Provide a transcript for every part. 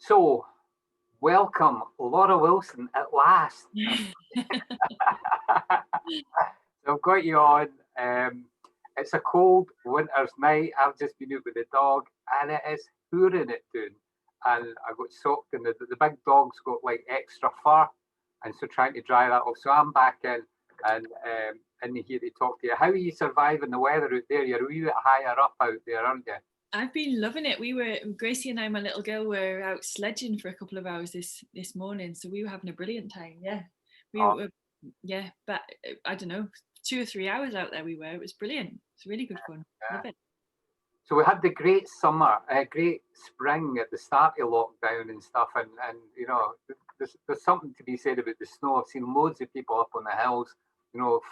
So, welcome, Laura Wilson, at last. So I've got you on. It's a cold winter's night. I've just been out with the dog, and it is pouring it down. And I got soaked, and the big dog's got like extra fur, and so trying to dry that off. So I'm back in, and in here to talk to you. How are you surviving the weather out there? You're a wee bit higher up out there, aren't you? I've been loving it. Gracie and I, my little girl, were out sledging for a couple of hours this morning, so we were having a brilliant time. Yeah, we Oh, were, yeah, but I don't know, 2 or 3 hours out there we were. It was brilliant. It's really good fun. yeah. Love it. So we had the great summer, great spring at the start of lockdown and stuff, and there's something to be said about the snow. I've seen loads of people up on the hills,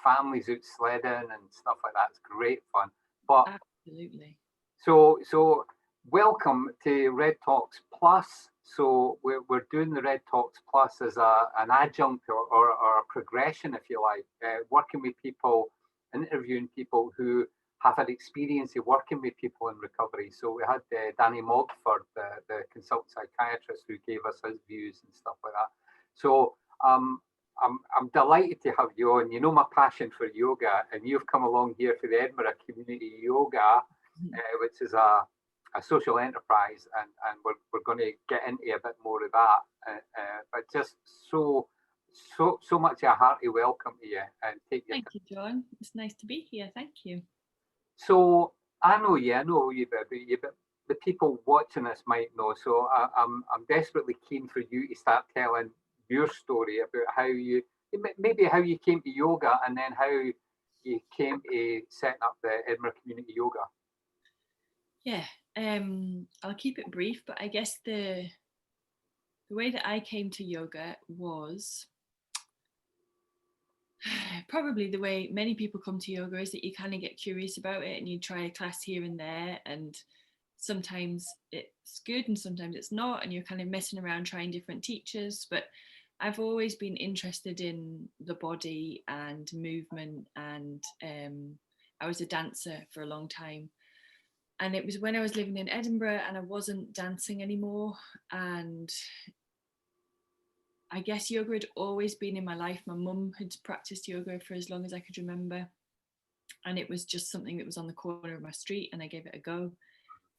families out sledding and stuff like that. It's great fun. But Absolutely. so welcome to Red Talks Plus. So we're doing the Red Talks Plus as an adjunct or a progression, if you like, working with people, interviewing people who have had experience of working with people in recovery. So we had Danny Mogford, the consultant psychiatrist, who gave us his views and stuff like that. So I'm delighted to have you on. You know my passion for yoga, and you've come along here for the Edinburgh Community Yoga, which is a social enterprise, and we're going to get into a bit more of that. But just so much a hearty welcome to you and take your. Thank you, John. It's nice to be here. Thank you. So I know you a bit, but the people watching this might know. So I'm desperately keen for you to start telling your story about how you maybe how you came to yoga, and then how you came to setting up the Edinburgh Community Yoga. Yeah, I'll keep it brief, but I guess the way that I came to yoga was probably the way many people come to yoga, is that you kind of get curious about it and you try a class here and there, and sometimes it's good and sometimes it's not, and you're kind of messing around trying different teachers. But I've always been interested in the body and movement, and I was a dancer for a long time, and it was when I was living in Edinburgh and I wasn't dancing anymore. And I guess yoga had always been in my life. My mum had practiced yoga for as long as I could remember, and it was just something that was on the corner of my street, and I gave it a go.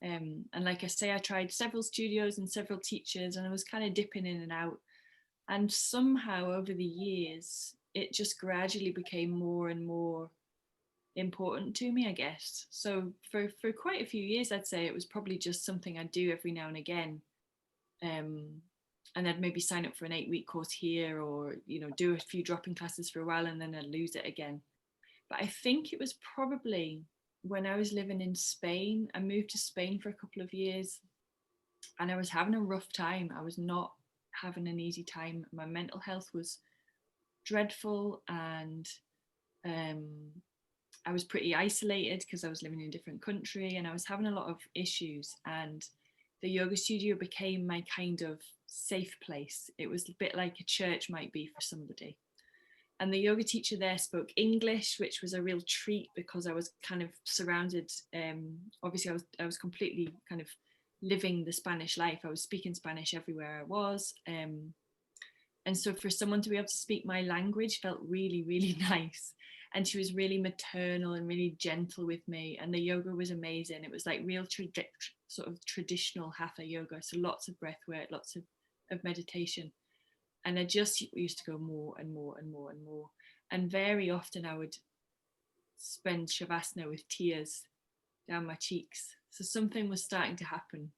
And like I say, I tried several studios and several teachers, and I was kind of dipping in and out. And somehow over the years, it just gradually became more and more important to me, I guess. So for quite a few years, I'd say it was probably just something I'd do every now and again. And I'd maybe sign up for an 8-week course here, or do a few drop-in classes for a while, and then I'd lose it again. But I think it was probably when I was living in Spain. I moved to Spain for a couple of years, and I was having a rough time. I was not having an easy time. My mental health was dreadful, and um, I was pretty isolated because I was living in a different country, and I was having a lot of issues. And the yoga studio became my kind of safe place. It was a bit like a church might be for somebody. And the yoga teacher there spoke English, which was a real treat because I was kind of surrounded. Obviously, I was completely kind of living the Spanish life. I was speaking Spanish everywhere I was. And so for someone to be able to speak my language felt really, really nice. And she was really maternal and really gentle with me. And the yoga was amazing. It was like real sort of traditional hatha yoga. So lots of breath work, lots of meditation. And I just used to go more and more and more and more. And very often I would spend shavasana with tears down my cheeks. So something was starting to happen.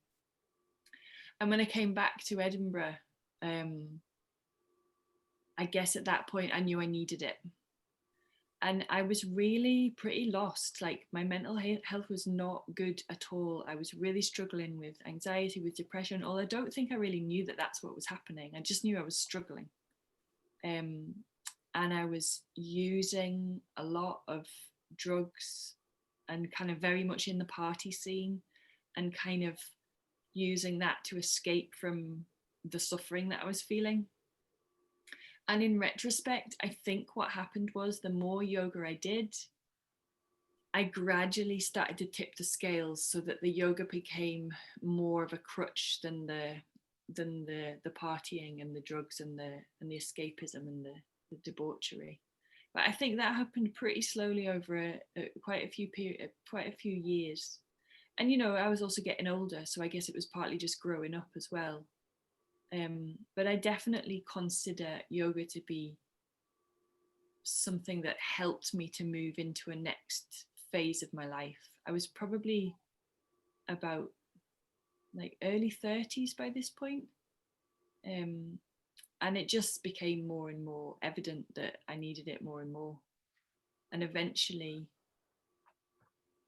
And when I came back to Edinburgh, I guess at that point I knew I needed it. And I was really pretty lost. Like my mental health was not good at all. I was really struggling with anxiety, with depression, although I don't think I really knew that that's what was happening. I just knew I was struggling. And I was using a lot of drugs, and kind of very much in the party scene, and kind of using that to escape from the suffering that I was feeling. And in retrospect, I think what happened was the more yoga I did, I gradually started to tip the scales so that the yoga became more of a crutch than the partying and the drugs and the escapism and the debauchery. But I think that happened pretty slowly over quite a few years. And you know, I was also getting older, so I guess it was partly just growing up as well. But I definitely consider yoga to be something that helped me to move into a next phase of my life. I was probably about like early 30s by this point. And it just became more and more evident that I needed it more and more. And eventually,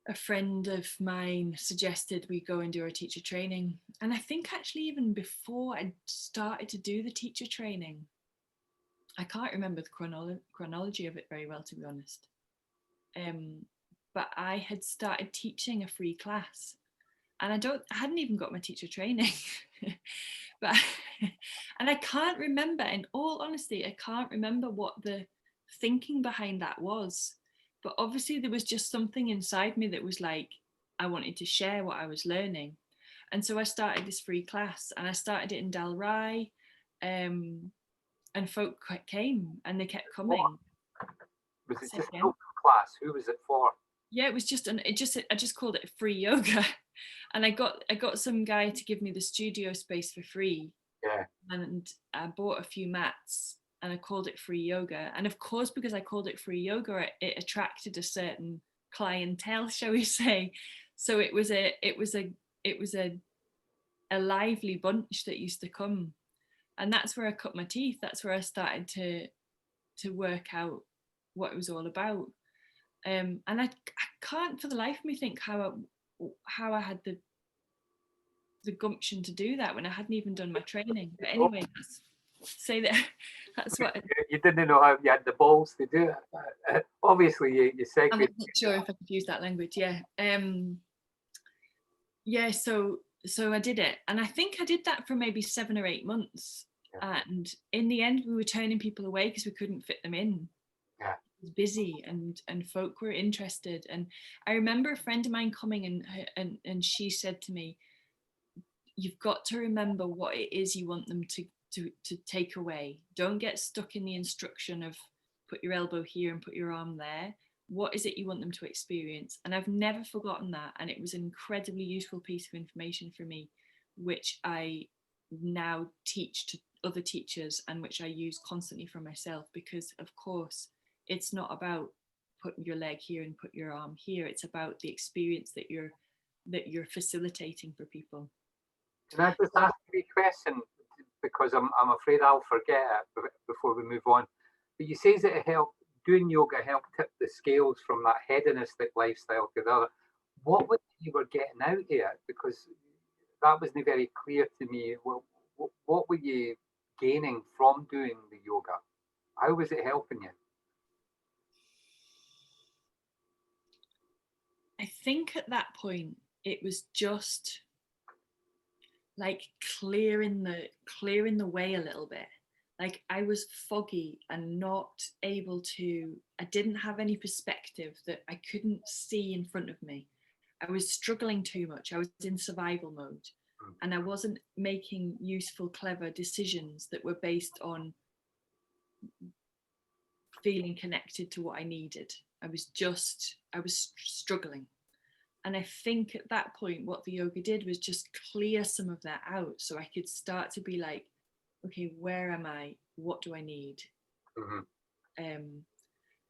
a friend of mine suggested we go and do our teacher training. And I think actually even before I started to do the teacher training, I can't remember the chronology of it very well, to be honest. But I had started teaching a free class, and I hadn't even got my teacher training. But and I can't remember, in all honesty, I can't remember what the thinking behind that was. But obviously there was just something inside me that was like, I wanted to share what I was learning. And so I started this free class, and I started it in Dalry, and folk came and they kept coming. Was it just an open class? Who was it for? Yeah, it was just I just called it free yoga. And I got some guy to give me the studio space for free. Yeah. And I bought a few mats and I called it free yoga. And of course, because I called it free yoga, it attracted a certain clientele, shall we say. So it was a lively bunch that used to come. And that's where I cut my teeth. That's where I started to work out what it was all about. And I can't for the life of me think how I had the gumption to do that when I hadn't even done my training. But anyway, that's what you didn't know how you had the balls to do it. Obviously, you said. I'm not sure if I could use that language. Yeah. Yeah. So I did it, and I think I did that for maybe 7 or 8 months. Yeah. And in the end, we were turning people away because we couldn't fit them in. Yeah. It was busy, and folk were interested. And I remember a friend of mine coming and she said to me, "You've got to remember what it is you want them to take away. Don't get stuck in the instruction of put your elbow here and put your arm there. What is it you want them to experience?" And I've never forgotten that. And it was an incredibly useful piece of information for me, which I now teach to other teachers and which I use constantly for myself, because of course it's not about putting your leg here and put your arm here. It's about the experience that you're facilitating for people. Can I just ask you a question, because I'm afraid I'll forget it before we move on. But you say that doing yoga helped tip the scales from that hedonistic lifestyle to the other. What was it you were getting out of it? Because that wasn't very clear to me. Well, what were you gaining from doing the yoga? How was it helping you? I think at that point it was just like clearing the way a little bit. Like I was foggy and not able to, I didn't have any perspective, that I couldn't see in front of me. I was struggling too much. I was in survival mode, and I wasn't making useful, clever decisions that were based on feeling connected to what I needed. I was struggling. And I think at that point, what the yoga did was just clear some of that out, so I could start to be like, okay, where am I? What do I need? Mm-hmm.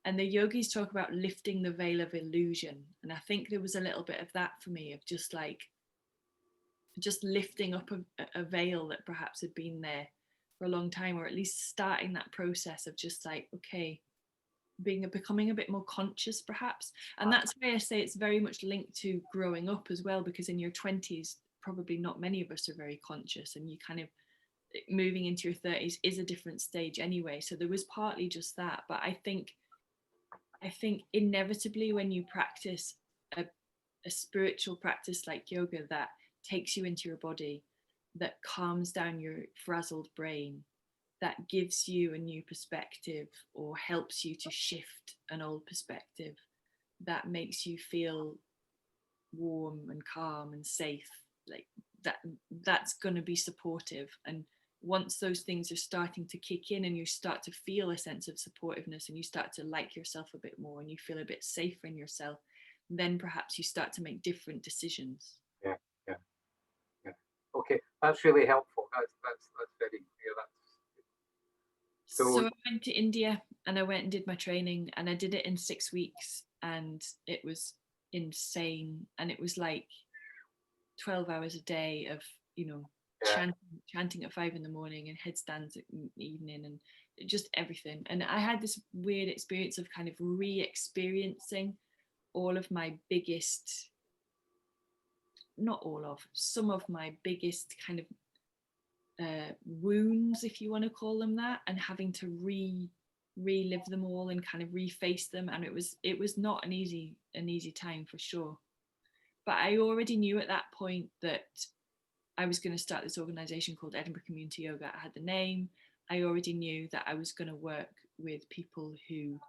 And the yogis talk about lifting the veil of illusion. And I think there was a little bit of that for me, of just lifting up a veil that perhaps had been there for a long time, or at least starting that process of just like, okay, becoming a bit more conscious perhaps. And that's why I say it's very much linked to growing up as well, because in your 20s probably not many of us are very conscious, and you kind of moving into your 30s is a different stage anyway. So there was partly just that. But I think inevitably when you practice a spiritual practice like yoga that takes you into your body, that calms down your frazzled brain, that gives you a new perspective or helps you to shift an old perspective, that makes you feel warm and calm and safe, like that's going to be supportive. And once those things are starting to kick in and you start to feel a sense of supportiveness and you start to like yourself a bit more and you feel a bit safer in yourself, then perhaps you start to make different decisions. Yeah, yeah, yeah. Okay, that's really helpful. That's very clear. So I went to India and I went and did my training, and I did it in 6 weeks, and it was insane. And it was like 12 hours a day of, you know, yeah, chanting at 5 in the morning and headstands at evening and just everything. And I had this weird experience of kind of re-experiencing all of my biggest, not all of, some of my biggest kind of wounds, if you want to call them that, and having to relive them all and kind of reface them. And it was not an easy time for sure. But I already knew at that point that I was going to start this organization called Edinburgh Community Yoga. I had the name. I already knew that I was going to work with people who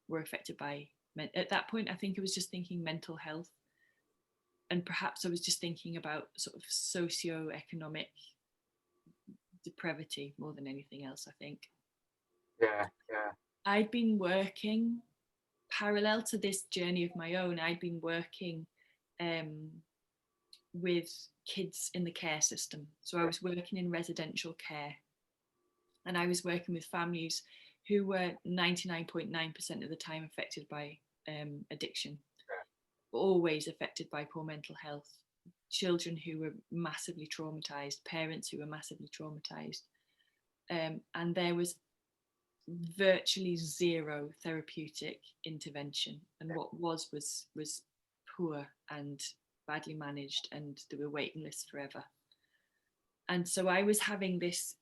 were affected by, at that point, I think I was just thinking mental health. And perhaps I was just thinking about sort of socio-economic depravity more than anything else, I think. yeah, yeah. I'd been working parallel to this journey of my own. I'd been working with kids in the care system. So I was working in residential care, and I was working with families who were 99.9% of the time affected by addiction, always affected by poor mental health, children who were massively traumatized, parents who were massively traumatized. And there was virtually zero therapeutic intervention, and what was poor and badly managed, and there were waiting lists forever. And so I was having this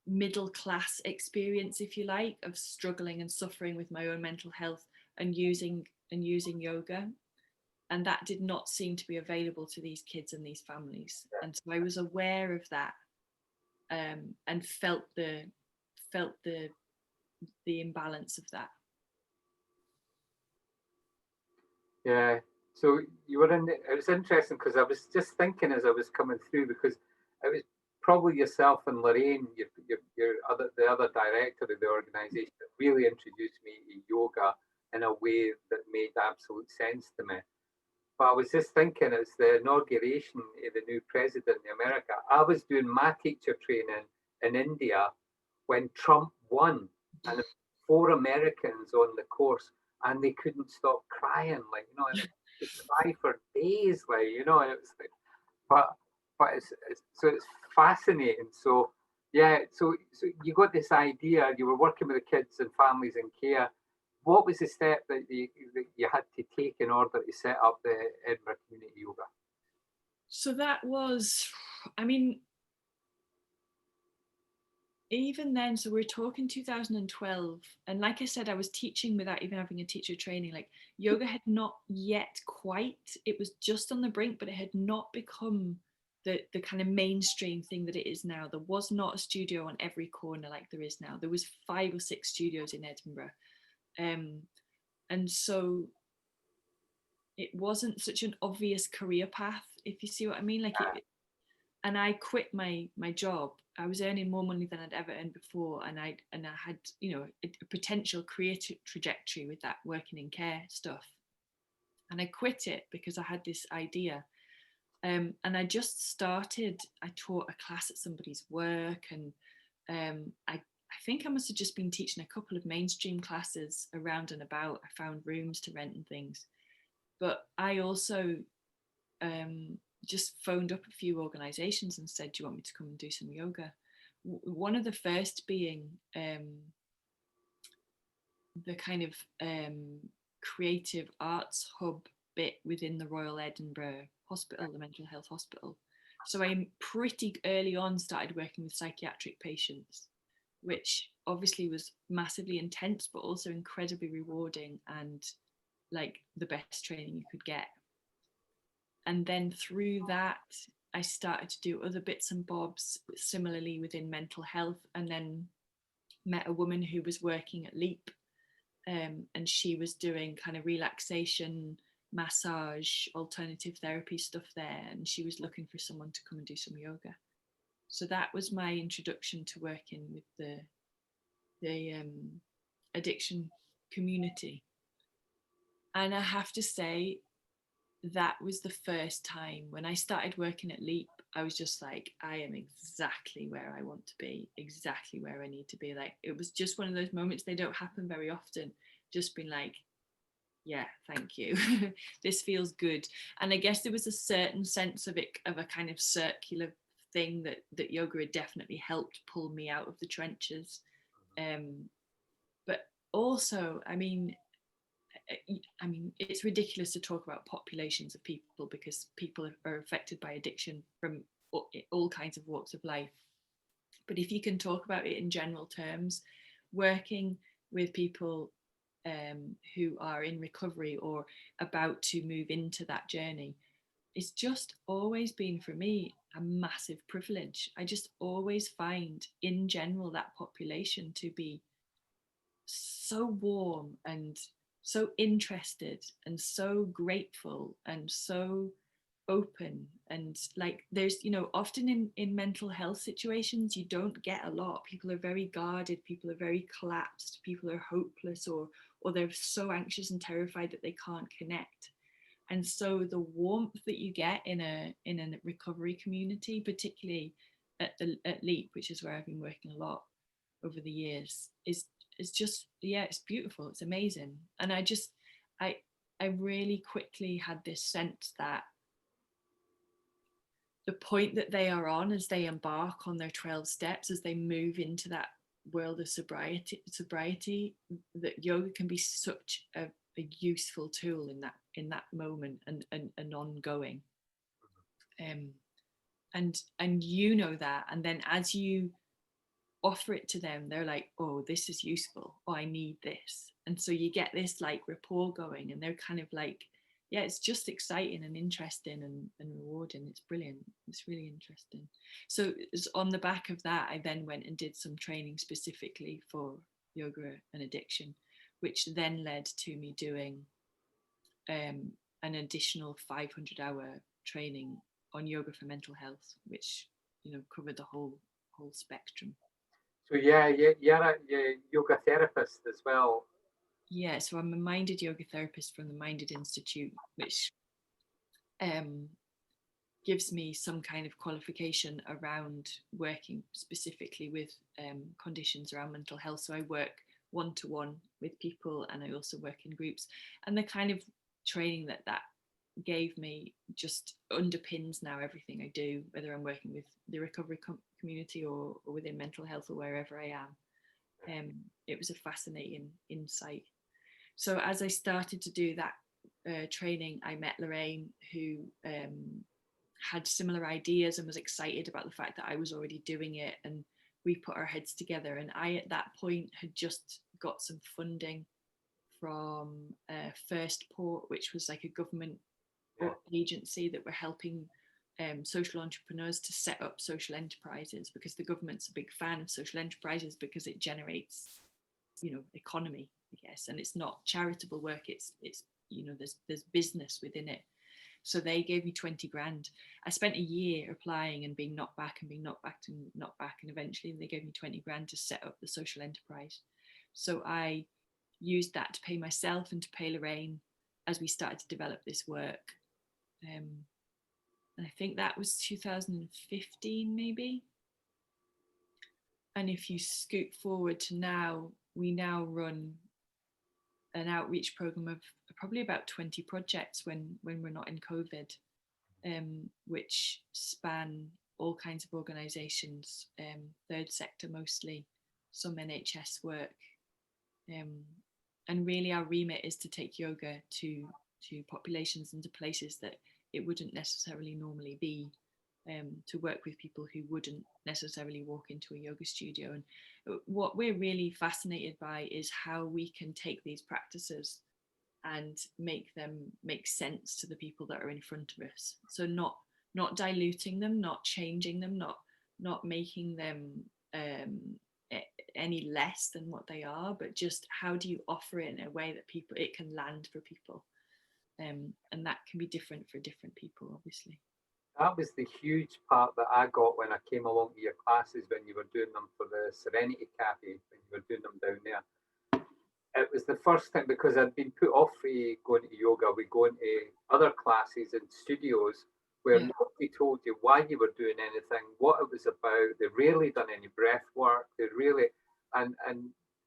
middle class experience, if you like, of struggling and suffering with my own mental health and using yoga, and that did not seem to be available to these kids and these families. And so I was aware of that, and felt the imbalance of that. Yeah. So you were in. It was interesting because I was just thinking as I was coming through, because it was probably yourself and Lorraine, the other director of the organisation, that really introduced me to yoga in a way that made absolute sense to me. But I was just thinking, it's the inauguration of the new president in America. I was doing my teacher training in India when Trump won, and 4 Americans on the course, and they couldn't stop crying, like, you know, and they cry for days, like, you know, and it was like, but it's fascinating. So yeah, so you got this idea. You were working with the kids and families in care. What was the step that you had to take in order to set up the Edinburgh Community Yoga? So that was, I mean, even then, so we're talking 2012, and like I said, I was teaching without even having a teacher training. Like, yoga had not yet quite, it was just on the brink, but it had not become the kind of mainstream thing that it is now. There was not a studio on every corner like there is now. There was 5 or 6 studios in Edinburgh, and so it wasn't such an obvious career path, if you see what I mean. Like, and I quit my job. I was earning more money than I'd ever earned before, and I had, you know, a potential career trajectory with that working in care stuff. And I quit it because I had this idea, and I just started. I taught a class at somebody's work, and I think I must have just been teaching a couple of mainstream classes around and about. I found rooms to rent and things, but I also just phoned up a few organizations and said, do you want me to come and do some yoga? One of the first being the kind of creative arts hub bit within the Royal Edinburgh Hospital, the mental health hospital. So I pretty early on started working with psychiatric patients, which obviously was massively intense, but also incredibly rewarding and like the best training you could get. And then through that, I started to do other bits and bobs similarly within mental health, and then met a woman who was working at Leap, and she was doing kind of relaxation, massage, alternative therapy stuff there, and she was looking for someone to come and do some yoga. So that was my introduction to working with the addiction community. And I have to say, that was the first time when I started working at Leap, I was just like, I am exactly where I want to be, exactly where I need to be. Like, it was just one of those moments, they don't happen very often. Just being like, yeah, thank you. This feels good. And I guess there was a certain sense of it, of a kind of circular thing that yoga had definitely helped pull me out of the trenches. But also, I mean, it's ridiculous to talk about populations of people because people are affected by addiction from all kinds of walks of life. But if you can talk about it in general terms, working with people who are in recovery or about to move into that journey, it's just always been for me a massive privilege. I just always find in general that population to be so warm and so interested and so grateful and so open. And like, there's, you know, often in mental health situations you don't get a lot. People are very guarded, people are very collapsed, people are hopeless, or they're so anxious and terrified that they can't connect. And so the warmth that you get in a recovery community, particularly at Leap, which is where I've been working a lot over the years, is just, yeah, it's beautiful, it's amazing. And I really quickly had this sense that the point that they are on as they embark on their 12 steps, as they move into that world of sobriety, that yoga can be such a useful tool in that moment and ongoing. And you know that, and then as you offer it to them, they're like, oh, this is useful, oh, I need this. And so you get this like rapport going, and they're kind of like, yeah, it's just exciting and interesting and rewarding. It's brilliant, it's really interesting. So on the back of that, I then went and did some training specifically for yoga and addiction, which then led to me doing an additional 500-hour training on yoga for mental health, which, you know, covered the whole spectrum. So yeah, you're a yoga therapist as well. Yeah, so I'm a minded yoga therapist from the Minded Institute, which gives me some kind of qualification around working specifically with conditions around mental health. So I work one-to-one with people, and I also work in groups. And the kind of training that gave me just underpins now everything I do, whether I'm working with the recovery community or within mental health or wherever I am. It was a fascinating insight. So as I started to do that training, I met Lorraine, who had similar ideas and was excited about the fact that I was already doing it, and we put our heads together. And I at that point had just got some funding from First Port, which was like a government agency that were helping social entrepreneurs to set up social enterprises, because the government's a big fan of social enterprises because it generates, you know, economy, I guess, and it's not charitable work, it's you know, there's business within it. So they gave me 20 grand. I spent a year applying and being knocked back and being knocked back and knocked back, and eventually they gave me 20 grand to set up the social enterprise. So I used that to pay myself and to pay Lorraine as we started to develop this work. And I think that was 2015 maybe. And if you scoot forward to now, we now run an outreach program of probably about 20 projects when we're not in COVID, which span all kinds of organisations, third sector mostly, some NHS work. And really our remit is to take yoga to populations and to places that it wouldn't necessarily normally be, to work with people who wouldn't necessarily walk into a yoga studio. And what we're really fascinated by is how we can take these practices and make them make sense to the people that are in front of us. So not diluting them, not changing them, not making them any less than what they are, but just how do you offer it in a way that it can land for people. and that can be different for different people, obviously. That was the huge part that I got when I came along to your classes when you were doing them for the Serenity Cafe, when you were doing them down there. It was the first time, because I'd been put off going to yoga. We go into other classes in studios where nobody told you why you were doing anything, what it was about. They rarely done any breath work. They really, and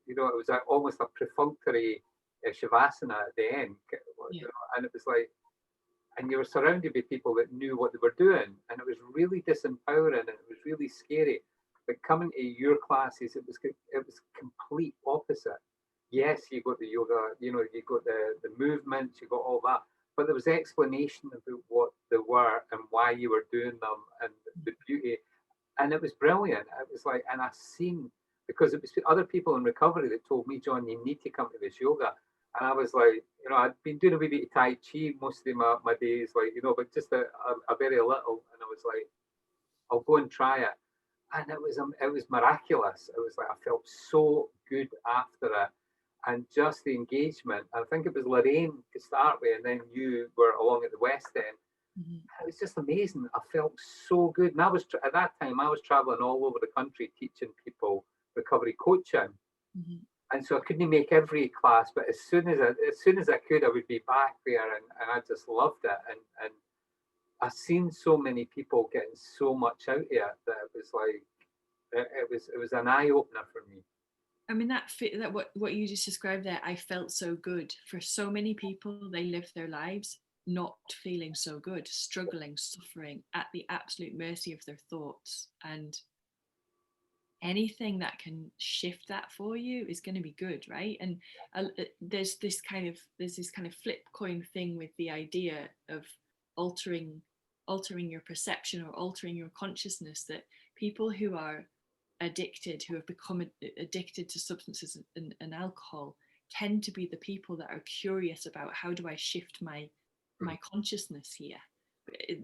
you know, it was like almost a perfunctory shavasana at the end, you know, and it was like, and you were surrounded by people that knew what they were doing, and it was really disempowering and it was really scary. But coming to your classes, it was complete opposite. Yes, you got the yoga, you know, you got the movements, you got all that, but there was explanation about what they were and why you were doing them and the beauty, and it was brilliant. It was like, and I seen, because it was other people in recovery that told me, John, you need to come to this yoga. And I was like, you know, I'd been doing a wee bit of Tai Chi most of my days, like, you know, but just a very little. And I was like, I'll go and try it. And it was miraculous. It was like, I felt so good after it. And just the engagement. I think it was Lorraine to start with, and then you were along at the West End. It was just amazing. I felt so good. And I was, at that time, I was traveling all over the country teaching people recovery coaching. And so I couldn't make every class, but as soon as I could, I would be back there, and I just loved it. And I've seen so many people getting so much out of it that it was like it was an eye opener for me. I mean, that what you just described there, I felt so good. For so many people, they live their lives not feeling so good, struggling, suffering, at the absolute mercy of their thoughts, and anything that can shift that for you is going to be good, right? And there's this kind of flip coin thing with the idea of altering your perception or altering your consciousness, that people who are addicted, who have become addicted to substances and alcohol, tend to be the people that are curious about, how do I shift my consciousness here?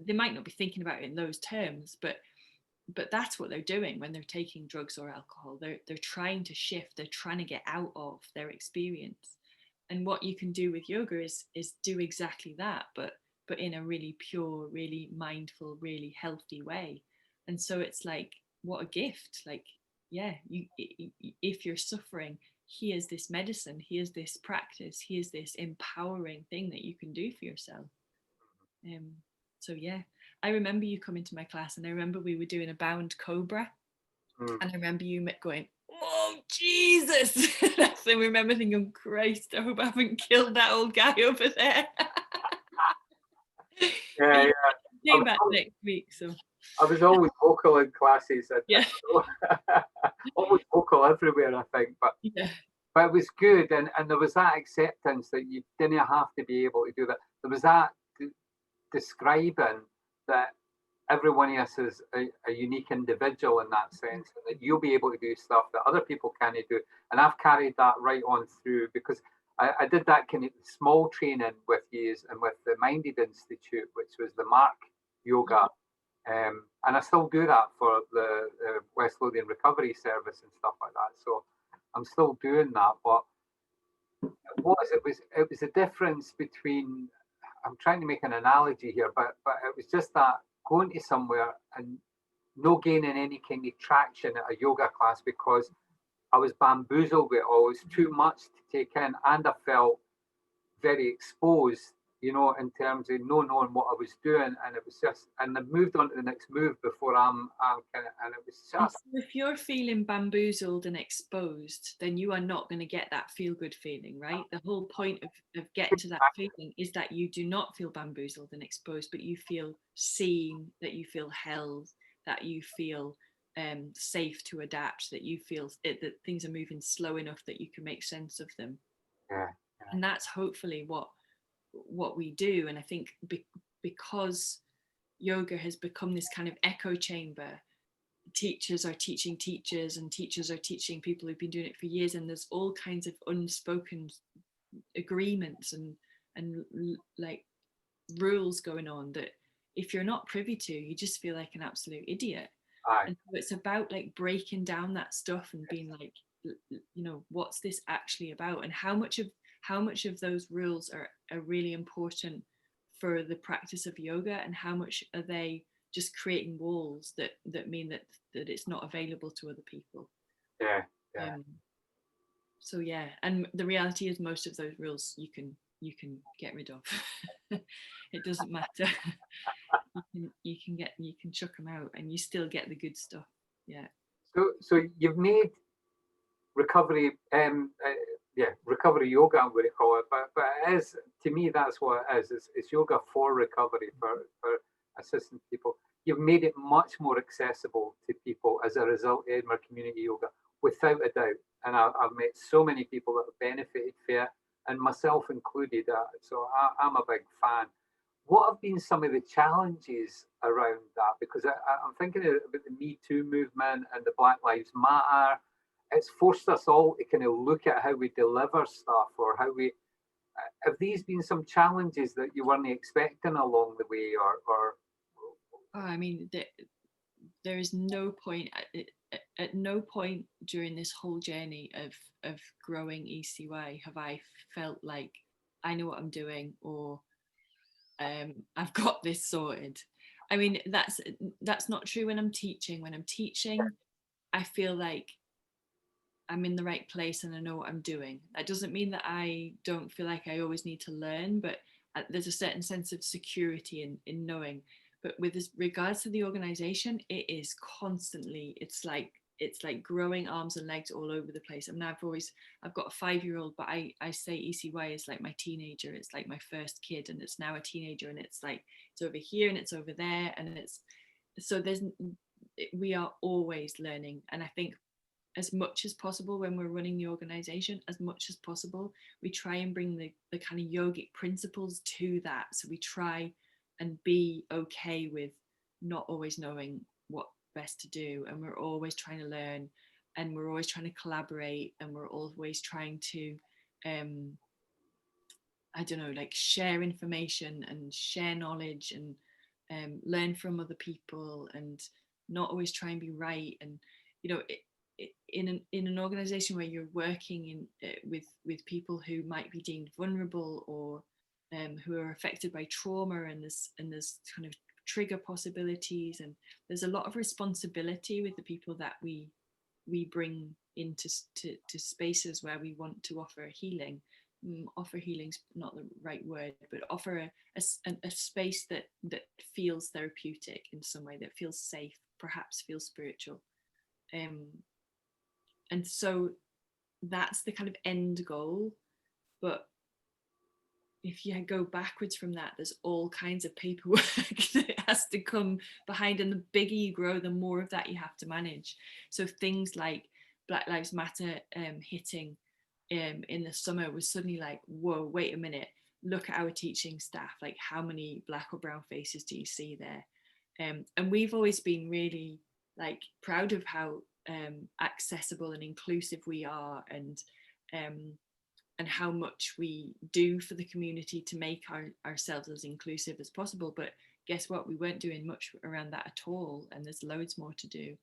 They might not be thinking about it in those terms, but that's what they're doing when they're taking drugs or alcohol. They're trying to shift, they're trying to get out of their experience. And what you can do with yoga is do exactly that, but in a really pure, really mindful, really healthy way. And so it's like, what a gift. Like, yeah, if you're suffering, here's this medicine, here's this practice, here's this empowering thing that you can do for yourself. So yeah, I remember you coming to my class, and I remember we were doing a bound cobra, and I remember you going, "Oh Jesus!" I remember thinking, "Christ, I hope I haven't killed that old guy over there." Yeah. Came back next week, so I was always vocal in classes. Yeah. Always vocal everywhere, I think, but yeah. But it was good, and there was that acceptance that you didn't have to be able to do that. There was that describing that everyone else is a unique individual in that sense, and that you'll be able to do stuff that other people can't do. And I've carried that right on through, because I did that kind of small training with you and with the Minded Institute, which was the Mark Yoga. And I still do that for the West Lothian Recovery Service and stuff like that. So I'm still doing that, but it was a difference between, I'm trying to make an analogy here, but it was just that going to somewhere and no gaining any kind of traction at a yoga class, because I was bamboozled with it all. It was too much to take in, and I felt very exposed, you know, in terms of no knowing what I was doing, and it was just, and I moved on to the next move before I'm kind of, and it was just. So if you're feeling bamboozled and exposed, then you are not going to get that feel good feeling, right? The whole point of getting to that feeling is that you do not feel bamboozled and exposed, but you feel seen, that you feel held, that you feel safe to adapt, that you feel that things are moving slow enough that you can make sense of them. Yeah. And that's hopefully what we do. And I think because yoga has become this kind of echo chamber, teachers are teaching teachers, and teachers are teaching people who've been doing it for years, and there's all kinds of unspoken agreements and like rules going on that if you're not privy to, you just feel like an absolute idiot. And so it's about like breaking down that stuff and being like, you know, what's this actually about, and how much how much of those rules are really important for the practice of yoga, and how much are they just creating walls that mean that it's not available to other people. Yeah, yeah. So yeah, and the reality is most of those rules you can get rid of. It doesn't matter. you can chuck them out and you still get the good stuff. Yeah. So you've made recovery, recovery yoga, I'm going to call it, but it is, to me, that's what it is. It's yoga for recovery, for assisting people. You've made it much more accessible to people as a result of Edinburgh Community Yoga, without a doubt. And I've met so many people that have benefited from it, and myself included. So I'm a big fan. What have been some of the challenges around that? Because I'm thinking about the Me Too movement and the Black Lives Matter. It's forced us all to kind of look at how we deliver stuff, or how we. Have these been some challenges that you weren't expecting along the way, or? Oh, I mean, there is no point at no point during this whole journey of growing ECY have I felt like I know what I'm doing, or I've got this sorted. I mean, that's not true when I'm teaching. When I'm teaching, I feel like I'm in the right place and I know what I'm doing. That doesn't mean that I don't feel like I always need to learn, but there's a certain sense of security in knowing. But with regards to the organization, it is constantly, it's like growing arms and legs all over the place. I mean, I've got a 5-year-old, but I say ECY is like my teenager. It's like my first kid, and it's now a teenager, and it's like, it's over here and it's over there. And we are always learning. And I think as much as possible when we're running the organization, as much as possible, we try and bring the kind of yogic principles to that. So we try and be okay with not always knowing what best to do. And we're always trying to learn, and we're always trying to collaborate, and we're always trying to, I don't know, like share information and share knowledge, and learn from other people, and not always try and be right. And, you know, in an organization where you're working with people who might be deemed vulnerable, or who are affected by trauma, and there's kind of trigger possibilities, and there's a lot of responsibility with the people that we bring into to spaces where we want to offer healing. Offer healing's not the right word, but offer a space that feels therapeutic in some way, that feels safe, perhaps feels spiritual. And so that's the kind of end goal. But if you go backwards from that, there's all kinds of paperwork that has to come behind, and the bigger you grow, the more of that you have to manage. So things like Black Lives Matter hitting in the summer was suddenly like, whoa, wait a minute, look at our teaching staff, like how many black or brown faces do you see there? And we've always been really like proud of how accessible and inclusive we are, and how much we do for the community to make ourselves as inclusive as possible. But guess what, we weren't doing much around that at all, and there's loads more to do.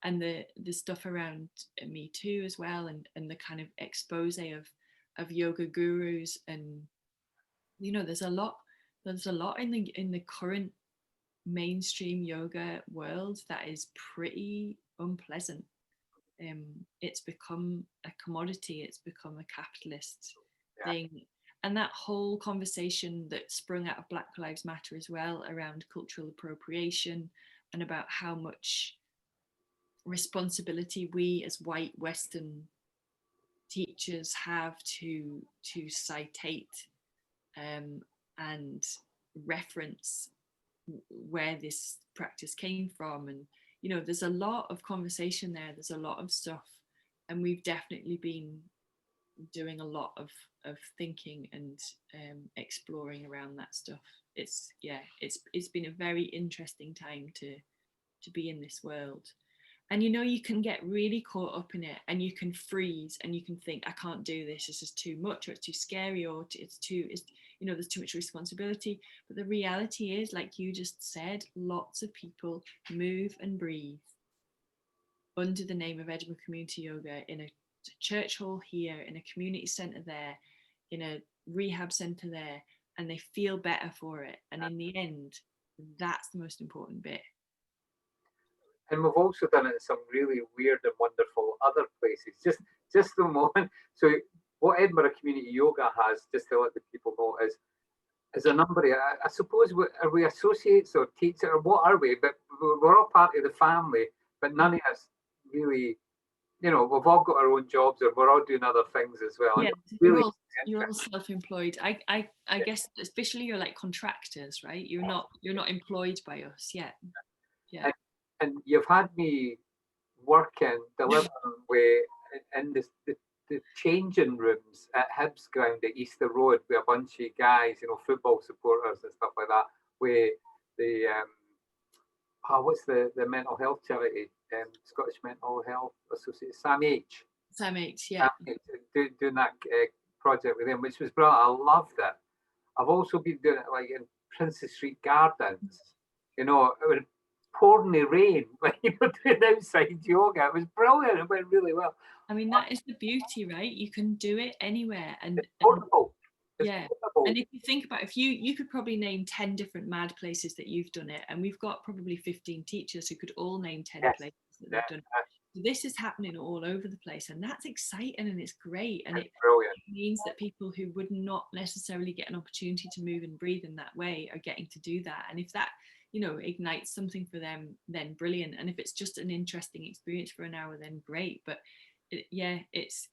And the stuff around Me Too as well, and the kind of expose of yoga gurus, and you know, there's a lot in the current mainstream yoga world that is pretty unpleasant. It's become a commodity, it's become a capitalist thing. And that whole conversation that sprung out of Black Lives Matter as well, around cultural appropriation, and about how much responsibility we as white Western teachers have to citate and reference where this practice came from. And you know, there's a lot of conversation there, there's a lot of stuff, and we've definitely been doing a lot of thinking and exploring around that stuff. It's been a very interesting time to be in this world. And you know, you can get really caught up in it, and you can freeze, and you can think, I can't do this, this is too much, or it's too scary, or it's you know, there's too much responsibility. But the reality is, like you just said, lots of people move and breathe under the name of Edinburgh Community Yoga, in a church hall here, in a community centre there, in a rehab center there, and they feel better for it. And in the end, that's the most important bit. And we've also done it in some really weird and wonderful other places. Just the moment. So what Edinburgh Community Yoga has, just to let the people know, is a number of, I suppose, are we associates or teachers, or what are we? But we're all part of the family, but none of us really, you know, we've all got our own jobs, or we're all doing other things as well. Yeah, really you're all self-employed. I guess especially you're like contractors, right? You're not employed by us yet. Yeah. And you've had me working, delivering with in the changing rooms at Hibs ground at Easter Road with a bunch of guys, you know, football supporters and stuff like that, with the what's the mental health charity, Scottish Mental Health Association, Sam H, yeah. Doing that project with them, which was brilliant. I loved it. I've also been doing it like in Princess Street Gardens, you know, it would pouring the rain when you were doing outside yoga. It was brilliant. It went really well. I mean, that is the beauty, right? You can do it anywhere, and it's portable. Yeah. And if you think about, if you could probably name 10 different mad places that you've done it, and we've got probably 15 teachers who could all name 10 places that they've done it. So this is happening all over the place, and that's exciting and it's great, and it means that people who would not necessarily get an opportunity to move and breathe in that way are getting to do that. And if that, you know, ignites something for them, then brilliant. And if it's just an interesting experience for an hour, then great. But it's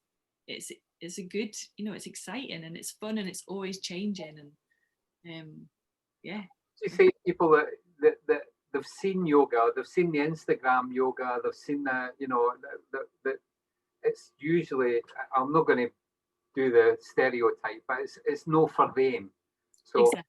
a good, you know, it's exciting and it's fun and it's always changing. And yeah. You say people that they've seen yoga, they've seen the Instagram yoga, they've seen the, you know, the it's usually, I'm not going to do the stereotype, but it's no for them. So, exactly.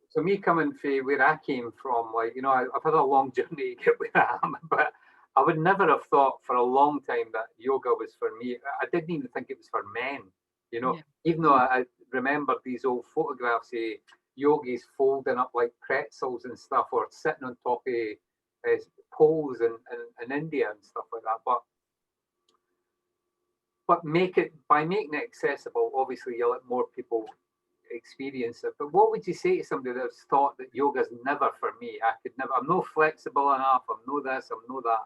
So me coming from where I came from, like, you know, I've had a long journey to get where I am, but I would never have thought for a long time that yoga was for me. I didn't even think it was for men, you know, even though I remember these old photographs of yogis folding up like pretzels and stuff, or sitting on top of poles in India and stuff like that. But by making it accessible, obviously you'll let more people experience it. But what would you say to somebody that's thought that yoga's never for me? I'm not flexible enough, I'm no this, I'm no that.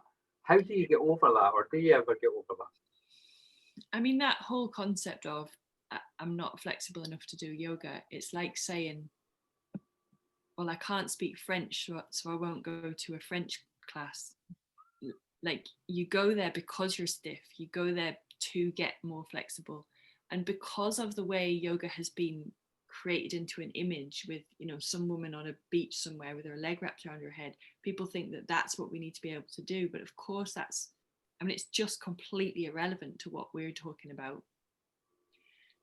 How do you get over that, or do you ever get over that? I mean, that whole concept of I'm not flexible enough to do yoga, it's like saying, well, I can't speak French, so I won't go to a French class. Like, you go there because you're stiff, you go there to get more flexible. And because of the way yoga has been created into an image with, you know, some woman on a beach somewhere with her leg wrapped around her head, people think that that's what we need to be able to do. But of course it's just completely irrelevant to what we're talking about.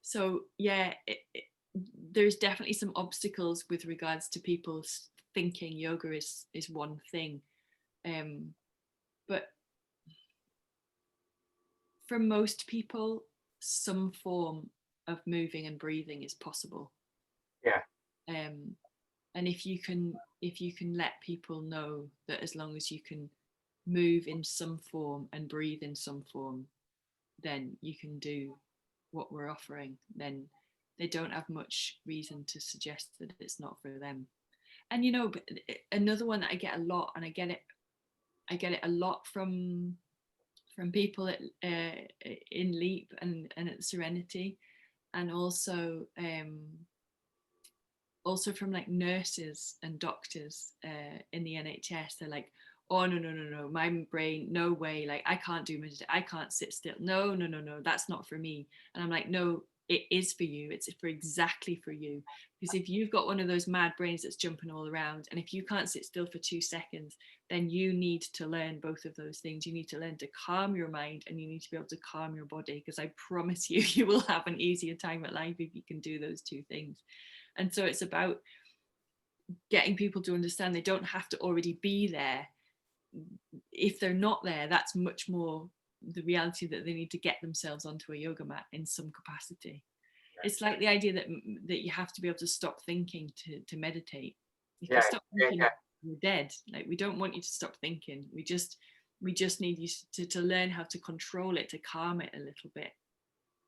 So yeah, there's definitely some obstacles with regards to people thinking yoga is one thing. But for most people, some form of moving and breathing is possible. Yeah. And if you can let people know that as long as you can move in some form and breathe in some form, then you can do what we're offering, then they don't have much reason to suggest that it's not for them. And, you know, another one that I get a lot, and I get it a lot from people in Leap and at Serenity, and also from like nurses and doctors in the NHS. They're like, oh no, my brain, no way, like I can't do meditation, I can't sit still, no, that's not for me. And I'm like, no, it is for you. It's exactly for you. Because if you've got one of those mad brains that's jumping all around, and if you can't sit still for 2 seconds, then you need to learn both of those things. You need to learn to calm your mind, and you need to be able to calm your body, because I promise you, you will have an easier time at life if you can do those 2 things. And so it's about getting people to understand they don't have to already be there. If they're not there, that's much more the reality that they need to get themselves onto a yoga mat in some capacity. It's like the idea that you have to be able to stop thinking to meditate. If you stop thinking, you're dead. Like, we don't want you to stop thinking. We just need you to learn how to control it, to calm it a little bit.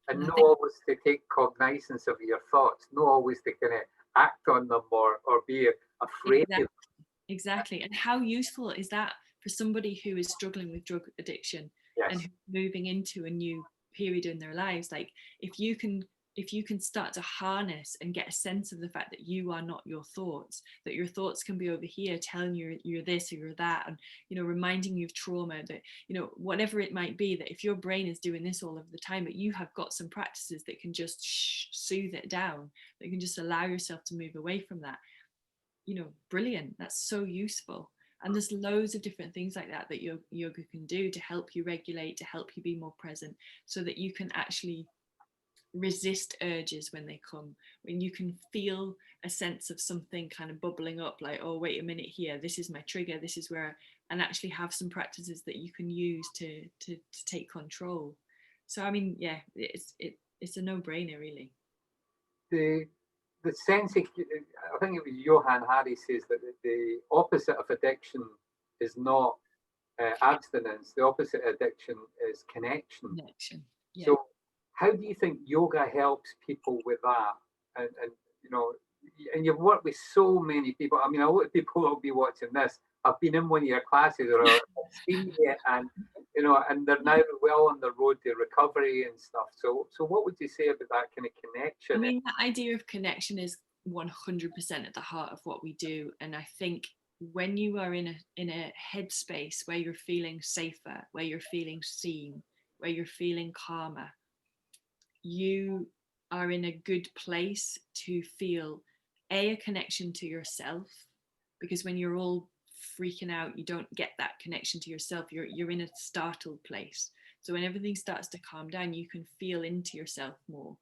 And I not think always to take cognizance of your thoughts, not always to kind of act on them or be afraid exactly, of. exactly. And how useful is that for somebody who is struggling with drug addiction and Yes. who's moving into a new period in their lives? Like if you can start to harness and get a sense of the fact that you are not your thoughts, that your thoughts can be over here telling you you're this or you're that, and reminding you of trauma, that whatever it might be, that if your brain is doing this all of the time, but you have got some practices that can just soothe it down, that can just allow yourself to move away from that, brilliant. That's so useful. And there's loads of different things like that that yoga can do to help you regulate, to help you be more present, so that you can actually resist urges when they come, when you can feel a sense of something kind of bubbling up, like, oh, wait a minute here, this is my trigger, this is where, and actually have some practices that you can use to take control. So I mean, yeah, it's a no-brainer, really. The sense of, I think it was Johann Hari says that the opposite of addiction is not abstinence. The opposite of addiction is connection. Connection. Yeah. So, how do you think yoga helps people with that? And and you've worked with so many people. I mean, a lot of people will be watching this. I've been in one of your classes or I've seen it, and and they're now well on the road to recovery and stuff. So, what would you say about that kind of connection? I mean, the idea of connection is 100% at the heart of what we do. And I think when you are in a headspace where you're feeling safer, where you're feeling seen, where you're feeling calmer, you are in a good place to feel a connection to yourself, because when you're all freaking out, you don't get that connection to yourself. You're in a startled place. So when everything starts to calm down, you can feel into yourself more.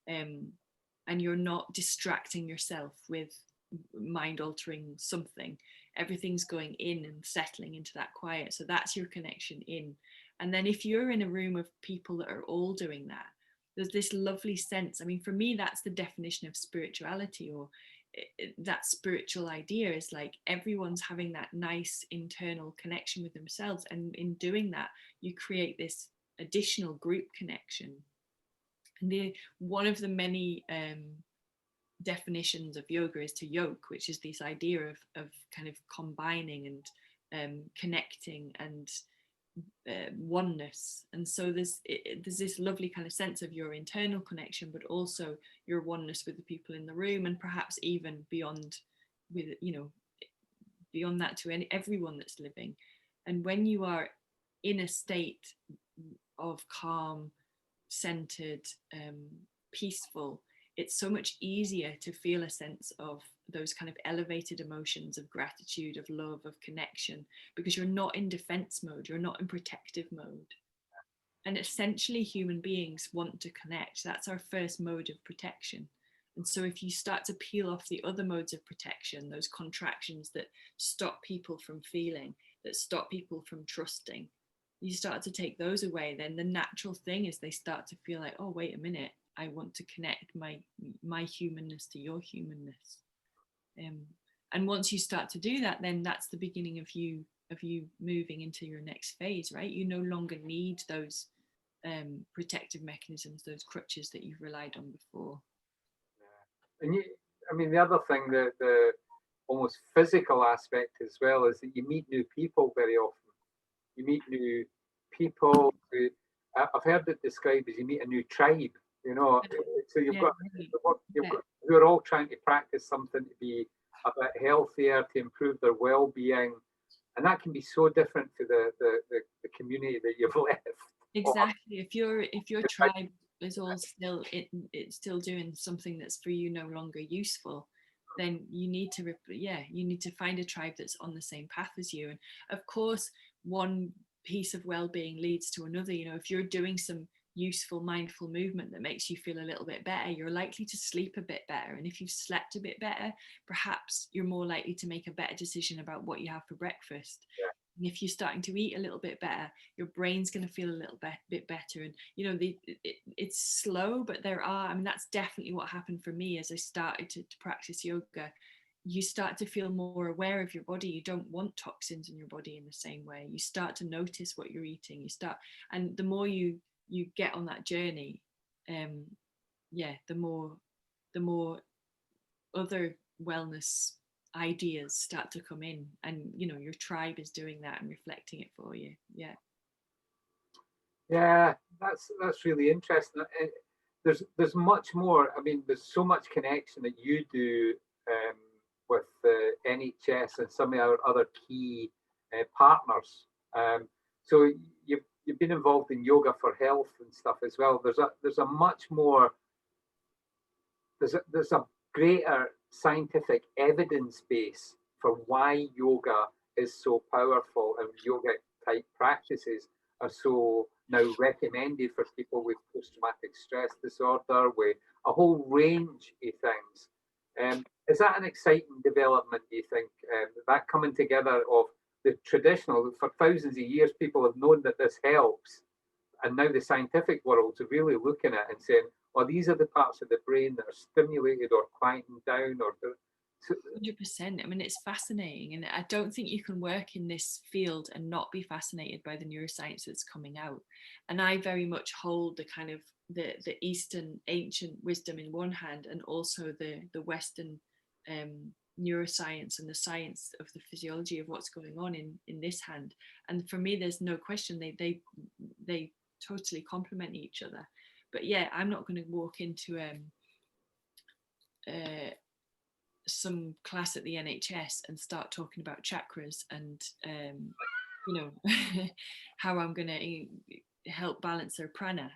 And you're not distracting yourself with mind altering something. Everything's going in and settling into that quiet. So that's your connection in. And then if you're in a room of people that are all doing that, there's this lovely sense. I mean, for me, that's the definition of spirituality, or that spiritual idea is like everyone's having that nice internal connection with themselves. And in doing that, you create this additional group connection. And one of the many definitions of yoga is to yoke, which is this idea of kind of combining and connecting and oneness. And so there's this lovely kind of sense of your internal connection, but also your oneness with the people in the room, and perhaps even beyond, with beyond that, to everyone that's living. And when you are in a state of calm, centered, peaceful, it's so much easier to feel a sense of those kind of elevated emotions of gratitude, of love, of connection, because you're not in defense mode, you're not in protective mode. And essentially, human beings want to connect. That's our first mode of protection. And so if you start to peel off the other modes of protection, those contractions that stop people from feeling, that stop people from trusting, you start to take those away, then the natural thing is they start to feel like, oh, wait a minute, I want to connect my humanness to your humanness. And once you start to do that, then that's the beginning of you moving into your next phase, right? You no longer need those protective mechanisms, those crutches that you've relied on before. And I mean, the other thing, the almost physical aspect as well, is that you meet new people very often. You meet new people who I've heard it described as you meet a new tribe. So you've got who are all trying to practice something to be a bit healthier, to improve their well-being, and that can be so different to the community that you've left. Exactly. If your tribe is all still it's still doing something that's for you no longer useful, then you need to find a tribe that's on the same path as you. And of course, one piece of well-being leads to another. If you're doing some useful mindful movement that makes you feel a little bit better, you're likely to sleep a bit better. And if you've slept a bit better, perhaps you're more likely to make a better decision about what you have for breakfast. Yeah. And if you're starting to eat a little bit better, your brain's going to feel a little bit better. And it's slow, but that's definitely what happened for me as I started to practice yoga. You start to feel more aware of your body. You don't want toxins in your body in the same way. You start to notice what you're eating. And the more you get on that journey, yeah, the more other wellness ideas start to come in, and your tribe is doing that and reflecting it for you. Yeah, that's really interesting. There's much more. I mean, there's so much connection that you do with the NHS and some of our other key partners. So you've been involved in yoga for health and stuff as well. There's a much more there's a greater scientific evidence base for why yoga is so powerful, and yogic type practices are so now recommended for people with post-traumatic stress disorder, with a whole range of things. Is that an exciting development, do you think? That coming together of the traditional, for thousands of years, people have known that this helps, and now the scientific world's really looking at it and saying, "Oh, these are the parts of the brain that are stimulated or quieting down." Or 100%. I mean, it's fascinating, and I don't think you can work in this field and not be fascinated by the neuroscience that's coming out. And I very much hold the kind of the Eastern ancient wisdom in one hand, and also the Western neuroscience and the science of the physiology of what's going on in this hand. And for me, there's no question they totally complement each other. But yeah, I'm not going to walk into some class at the NHS and start talking about chakras and how I'm going to help balance their prana.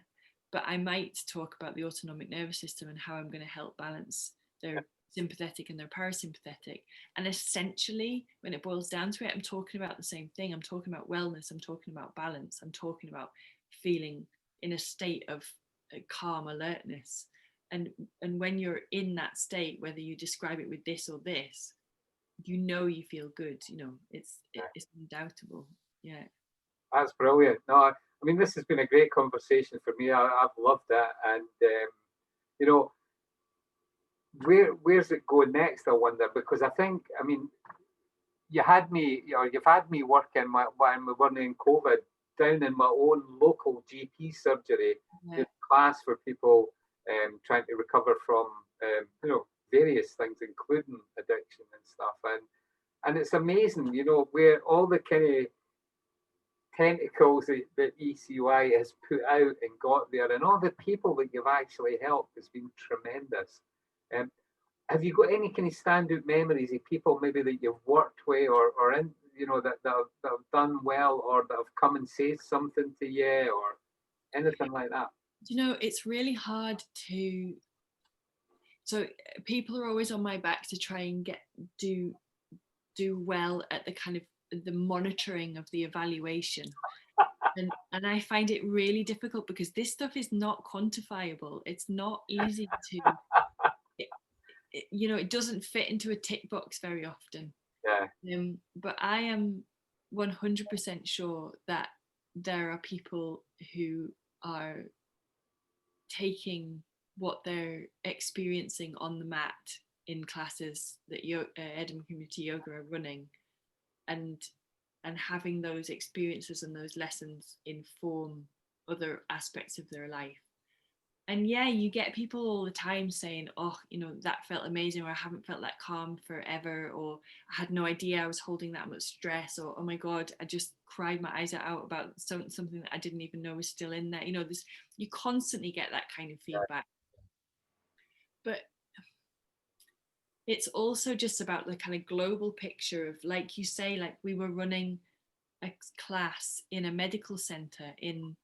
But I might talk about the autonomic nervous system and how I'm going to help balance their sympathetic and their parasympathetic. And essentially, when it boils down to it, I'm talking about the same thing. I'm talking about wellness. I'm talking about balance. I'm talking about feeling in a state of calm alertness. And when you're in that state, whether you describe it with this or this, you feel good. It's undoubtable. Yeah. That's brilliant. No, I mean, this has been a great conversation for me. I've loved it, and you know, where's it going next? I wonder, because I think, I mean, you've had me working when we were in COVID down in my own local GP surgery, Yeah. class for people trying to recover from various things, including addiction and stuff, and it's amazing, where all the kind of tentacles that ECY has put out and got there, and all the people that you've actually helped has been tremendous. Have you got any kind of standout memories of people maybe that you've worked with, or in, that have done well, or that have come and said something to you, or anything like that? It's really hard to. So people are always on my back to try and do well at the kind of the monitoring of the evaluation. And I find it really difficult because this stuff is not quantifiable. It's not easy to, it doesn't fit into a tick box very often. Yeah. But I am 100% sure that there are people who are taking what they're experiencing on the mat in classes that Edinburgh Community Yoga are running, and having those experiences and those lessons inform other aspects of their life. And yeah, you get people all the time saying, "Oh, that felt amazing," or "I haven't felt that calm forever," or "I had no idea I was holding that much stress," or "Oh my God, I just cried my eyes out about something that I didn't even know was still in there." You constantly get that kind of feedback. But it's also just about the kind of global picture of, like you say, like we were running a class in a medical centre in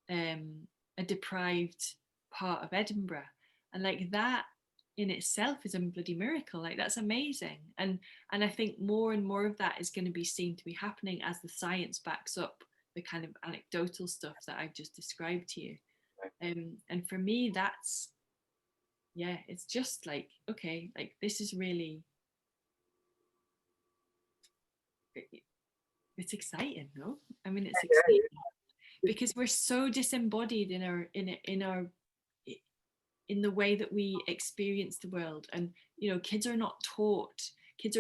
a deprived part of Edinburgh, and like that in itself is a bloody miracle. Like that's amazing, and I think more and more of that is going to be seen to be happening as the science backs up the kind of anecdotal stuff that I've just described to you. And for me, that's, yeah, it's just like, okay, like this is really, it's exciting, no? I mean, it's exciting because we're so disembodied in the way that we experience the world. And kids are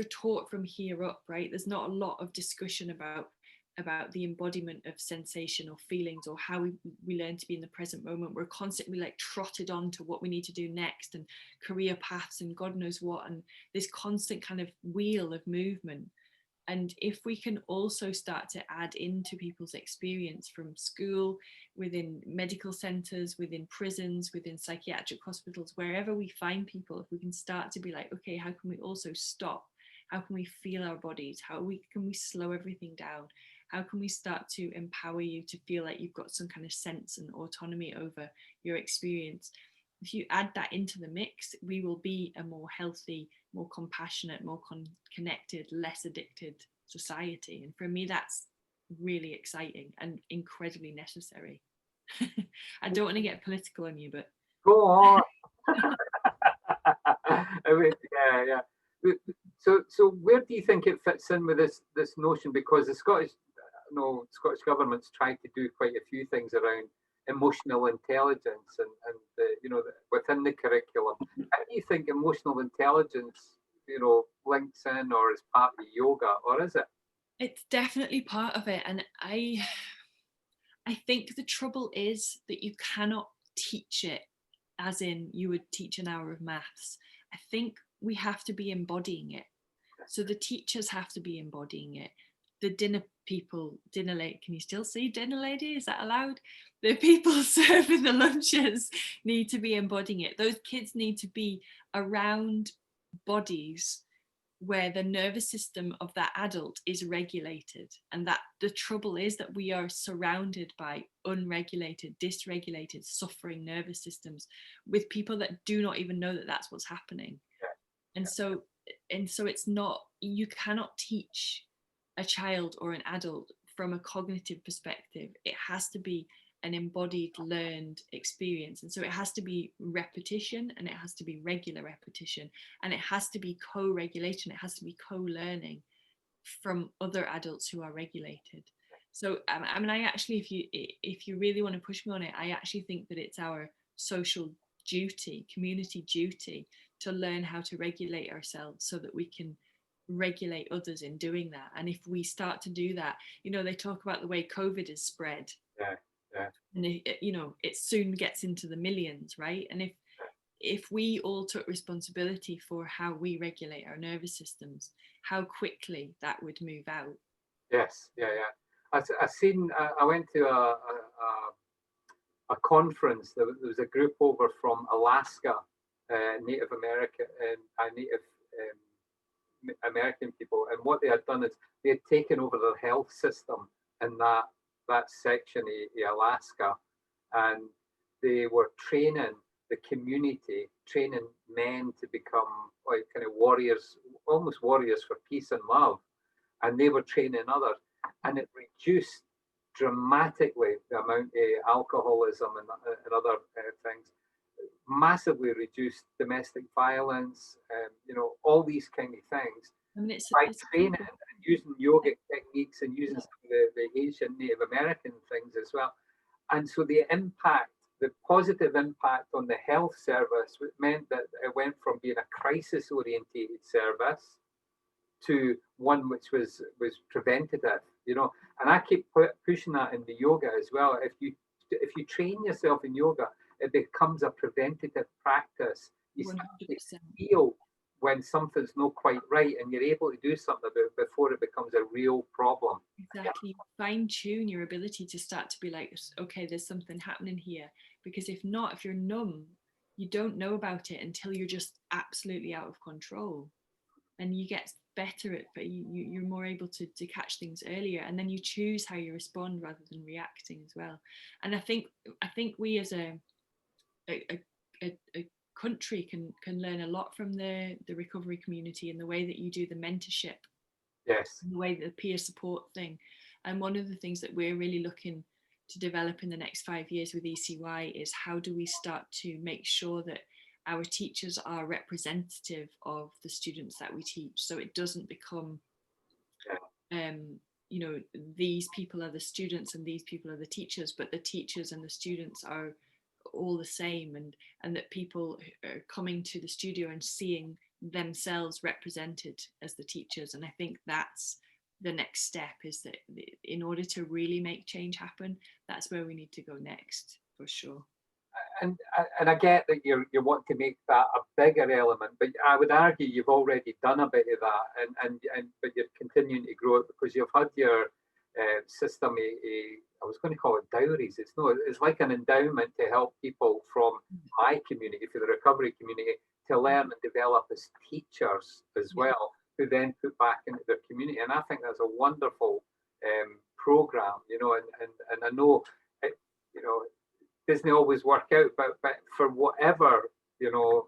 taught from here up, right? There's not a lot of discussion about about the embodiment of sensation or feelings, or how we learn to be in the present moment. We're constantly like trotted on to what we need to do next, and career paths and God knows what, and this constant kind of wheel of movement. And if we can also start to add into people's experience from school, within medical centres, within prisons, within psychiatric hospitals, wherever we find people, if we can start to be like, okay, how can we also stop? How can we feel our bodies? Can we slow everything down? How can we start to empower you to feel like you've got some kind of sense and autonomy over your experience? If you add that into the mix, we will be a more healthy, more compassionate, more connected, less addicted society. And for me, that's really exciting and incredibly necessary. I don't want to get political on you, but go on. I mean, yeah. So where do you think it fits in with this notion? Because the Scottish government's tried to do quite a few things around emotional intelligence and within the curriculum. How do you think emotional intelligence, links in or is part of yoga, or is it? It's definitely part of it. And I think the trouble is that you cannot teach it as in you would teach an hour of maths. I think we have to be embodying it. So the teachers have to be embodying it. The dinner lady, can you still see dinner lady? Is that allowed? The people serving the lunches need to be embodying it. Those kids need to be around bodies where the nervous system of that adult is regulated. And that the trouble is that we are surrounded by unregulated, dysregulated, suffering nervous systems with people that do not even know that that's what's happening. And so it's not, you cannot teach a child or an adult from a cognitive perspective. It has to be an embodied, learned experience. And so it has to be repetition, and it has to be regular repetition, and it has to be co-regulation. It has to be co-learning from other adults who are regulated. So I mean, I actually, if you really want to push me on it, I actually think that it's our social duty, community duty, to learn how to regulate ourselves so that we can regulate others in doing that. And if we start to do that, they talk about the way COVID is spread. Yeah. And it soon gets into the millions, right? And if we all took responsibility for how we regulate our nervous systems, how quickly that would move out. Yes, yeah. I went to a conference. There was a group over from Alaska, Native American American people, and what they had done is they had taken over their health system in that section of Alaska, and they were training the community, training men to become like kind of warriors, almost warriors for peace and love, and they were training others, and it reduced dramatically the amount of alcoholism and other things, massively reduced domestic violence, all these kind of things. I mean, it's training and using yogic techniques and using some of the Asian Native American things as well. And so the positive impact on the health service meant that it went from being a crisis orientated service to one which was preventative, and I keep pushing that in the yoga as well. If you train yourself in yoga, it becomes a preventative practice. You start to feel when something's not quite right, and you're able to do something about it before it becomes a real problem. Exactly. Fine tune your ability to start to be like, okay, there's something happening here. Because if you're numb, you don't know about it until you're just absolutely out of control. And you get better at, but you're more able to catch things earlier, and then you choose how you respond rather than reacting as well. And I think we as a country can learn a lot from the recovery community and the way that you do the mentorship. Yes. The way the peer support thing. And one of the things that we're really looking to develop in the next 5 years with ECY is how do we start to make sure that our teachers are representative of the students that we teach, so it doesn't become these people are the students and these people are the teachers, but the teachers and the students are all the same, and that people are coming to the studio and seeing themselves represented as the teachers. And I think that's the next step, is that in order to really make change happen, that's where we need to go next, for sure. And I get that you want to make that a bigger element, but I would argue you've already done a bit of that, but you're continuing to grow it because you've had your system. I was going to call it dowries. It's like an endowment to help people from my community, for the recovery community, to learn and develop as teachers as well, who then put back into their community. And I think that's a wonderful program, you know. And I know it, you know, doesn't always work out, but for whatever, you know,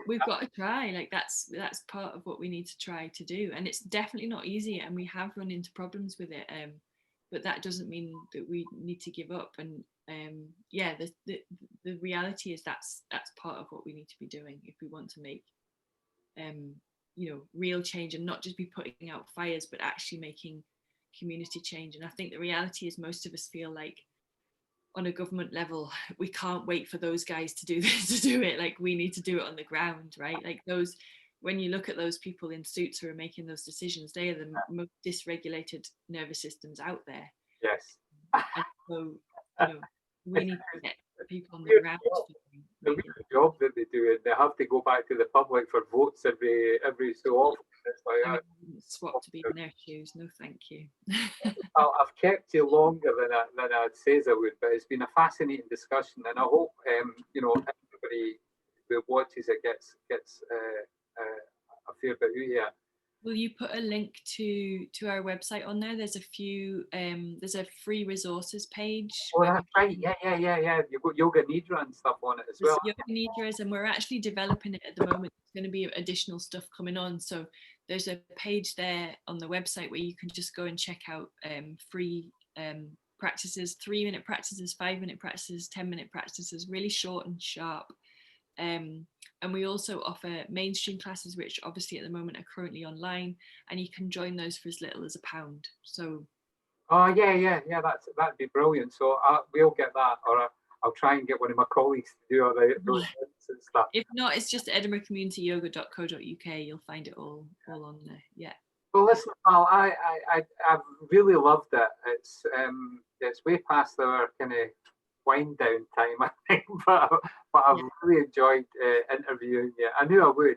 we've got to try. Like that's part of what we need to try to do, and it's definitely not easy, and we have run into problems with it. But that doesn't mean that we need to give up. And yeah, the reality is that's part of what we need to be doing if we want to make you know, real change, and not just be putting out fires, but actually making community change. And I think the reality is most of us feel like, on a government level, we can't wait for those guys to do this, to do it. Like, we need to do it on the ground, right? Like those, when you look at those people in suits who are making those decisions, they are the most dysregulated nervous systems out there. Yes. And so, you know, we need to get people on the ground. The weird job that they do, and they have to go back to the public for votes every so often. It's like, I wouldn't swap to be in their shoes. No, thank you. I've kept you longer than I'd say I would, but it's been a fascinating discussion, and I hope you know, everybody who watches it gets a fair bit out here. Will you put a link to our website on there? There's a few, there's a free resources page. Oh, that's right. Yeah. You've got Yoga Nidra and stuff on it as well. Yoga Nidras, and we're actually developing it at the moment. There's going to be additional stuff coming on. So there's a page there on the website where you can just go and check out free practices, 3-minute practices, 5-minute practices, 10-minute practices, really short and sharp. And we also offer mainstream classes, which obviously at the moment are currently online, and you can join those for as little as £1. So oh yeah, that'd be brilliant. So we'll get that, or I'll try and get one of my colleagues to do all those links and stuff. If not, it's just edinburghcommunityyoga.co.uk. You'll find it all on there. Yeah. Well, listen, pal, I really loved it. It's way past our kind of wind down time, I think, but I've really enjoyed interviewing you. I knew I would.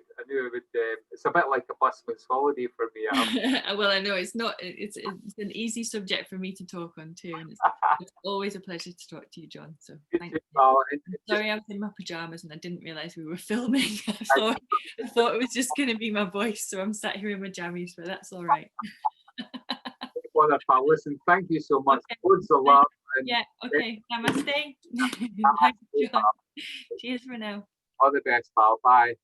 It's a bit like a busman's holiday for me. Well, I know it's not. It's an easy subject for me to talk on too, and it's always a pleasure to talk to you, John. So thank you. Sorry, I was in my pajamas and I didn't realise we were filming. I thought it was just going to be my voice, so I'm sat here in my jammies, but that's all right. Wonderful. Listen, thank you so much. Loads of love. Yeah, okay. Namaste. Thank you, John. Cheers for now. All the best, pal. Bye.